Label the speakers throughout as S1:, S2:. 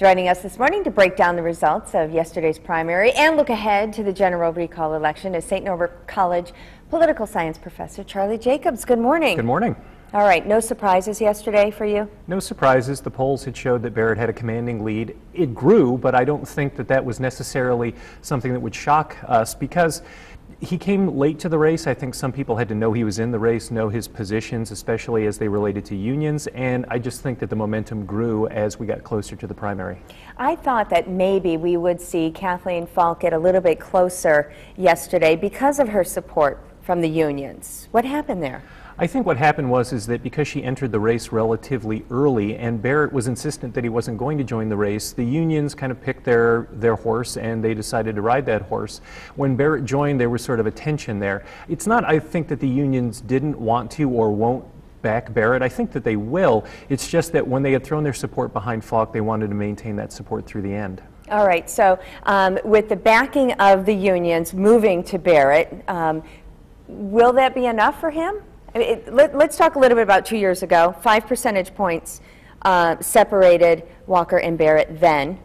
S1: Joining us this morning to break down the results of yesterday's primary and look ahead to the general recall election is St. Norbert College political science professor Charley Jacobs. Good morning.
S2: Good morning.
S1: All right, no surprises yesterday for you?
S2: No surprises. The polls had showed that Barrett had a commanding lead. It grew, but I don't think that that was necessarily something that would shock us because he came late to the race. I think some people had to know he was in the race, know his positions, especially as they related to unions, and I just think that the momentum grew as we got closer to the primary.
S1: I thought that maybe we would see Kathleen Falk get a little bit closer yesterday because of her support from the unions. What happened there?
S2: I think what happened was that because she entered the race relatively early and Barrett was insistent that he wasn't going to join the race, the unions kind of picked their horse and they decided to ride that horse. When Barrett joined, there was sort of a tension there. It's not, I think, that the unions didn't want to or won't back Barrett. I think that they will. It's just that when they had thrown their support behind Falk, they wanted to maintain that support through the end.
S1: All right, so with the backing of the unions moving to Barrett, will that be enough for him? I mean, let's talk a little bit about 2 years ago. 5 percentage points separated Walker and Barrett then.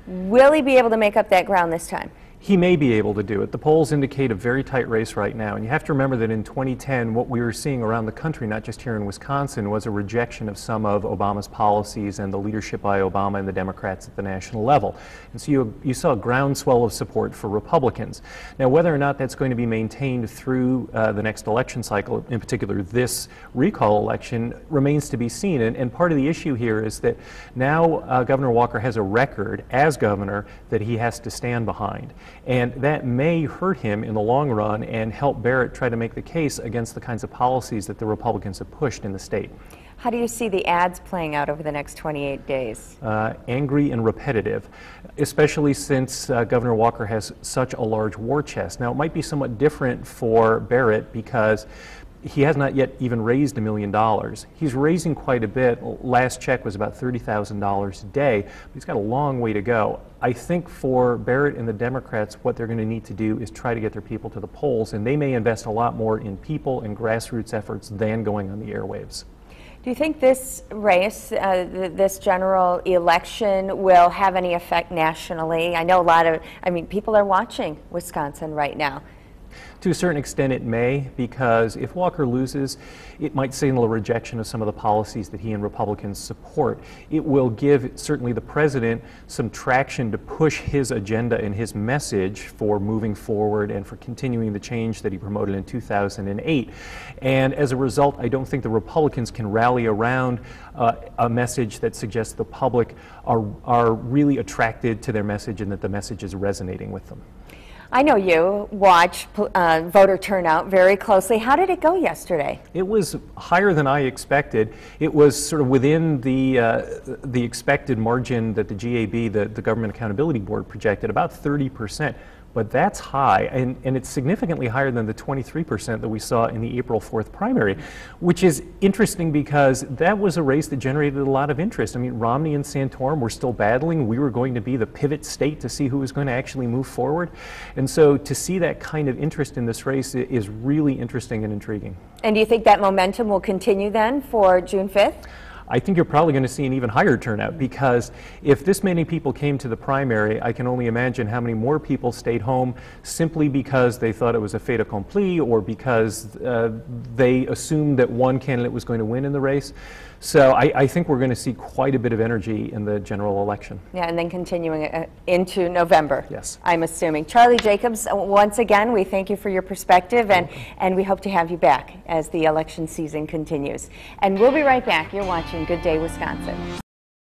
S1: Will he be able to make up that ground this time?
S2: He may be able to do it. The polls indicate a very tight race right now, and you have to remember that in 2010, what we were seeing around the country, not just here in Wisconsin, was a rejection of some of Obama's policies and the leadership by Obama and the Democrats at the national level. And so you saw a groundswell of support for Republicans. Now, whether or not that's going to be maintained through the next election cycle, in particular this recall election, remains to be seen. And part of the issue here is that now Governor Walker has a record as governor that he has to stand behind. And that may hurt him in the long run and help Barrett try to make the case against the kinds of policies that the Republicans have pushed in the state.
S1: How do you see the ads playing out over the next 28 days?
S2: Angry and repetitive, especially since Governor Walker has such a large war chest. Now, it might be somewhat different for Barrett because he has not yet even raised $1 million. He's raising quite a bit. Last check was about $30,000 a day, but he's got a long way to go. I think for Barrett and the Democrats, what they're going to need to do is try to get their people to the polls, and they may invest a lot more in people and grassroots efforts than going on the airwaves.
S1: Do you think this race, this general election, will have any effect nationally? I know people are watching Wisconsin right now.
S2: To a certain extent it may, because if Walker loses, it might signal a rejection of some of the policies that he and Republicans support. It will give certainly the president some traction to push his agenda and his message for moving forward and for continuing the change that he promoted in 2008. And as a result, I don't think the Republicans can rally around a message that suggests the public are really attracted to their message and that the message is resonating with them.
S1: I know you watch voter turnout very closely. How did it go yesterday? It
S2: was higher than I expected. It was sort of within the expected margin that the GAB, the Government Accountability Board, projected, about 30%. But that's high, and it's significantly higher than the 23% that we saw in the April 4th primary, which is interesting because that was a race that generated a lot of interest. I mean, Romney and Santorum were still battling. We were going to be the pivot state to see who was going to actually move forward. And so to see that kind of interest in this race is really interesting and intriguing. And
S1: do you think that momentum will continue then for June 5th?
S2: I think you're probably going to see an even higher turnout because if this many people came to the primary, I can only imagine how many more people stayed home simply because they thought it was a fait accompli or because they assumed that one candidate was going to win in the race. So I think we're going to see quite a bit of energy in the general election.
S1: Yeah, and then continuing into November.
S2: Yes.
S1: I'm assuming. Charley Jacobs, once again, we thank you for your perspective, and we hope to have you back as the election season continues. And we'll be right back. You're watching Good Day Wisconsin.